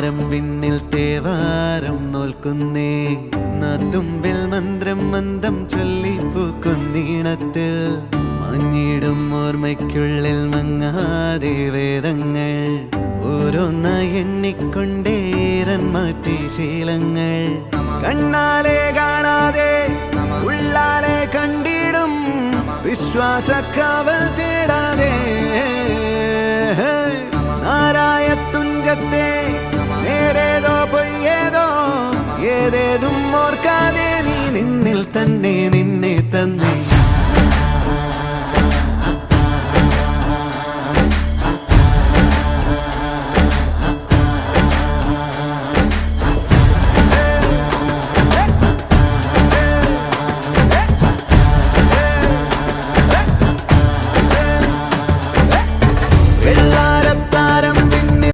മാരം വിണ്ണിൽ തേവാരം നോൽക്കുന്നേ തുമ്പിൽ മന്ത്രം മന്ദം ചൊല്ലിപ്പൂക്കുന്നീണത്തിൽ മഞ്ഞിടും ഓർമ്മയ്ക്കുള്ളിൽ മങ്ങാതെ വേദങ്ങൾ ഓരോന്നായി എണ്ണിക്കൊണ്ടേരൻ മാറ്റി ശീലങ്ങൾ കണ്ണാലെ കാണാതെ ഉള്ളാലെ കണ്ടിടും വിശ്വാസക്കാവൽ തേടാതെ നാരായ തുഞ്ചത്തെ നേരേതോ പൊയ്യേതോ ഏതേതും ഓർക്കാതെ നീ നിന്നിൽ തന്നെ നിന്നെ തന്നെ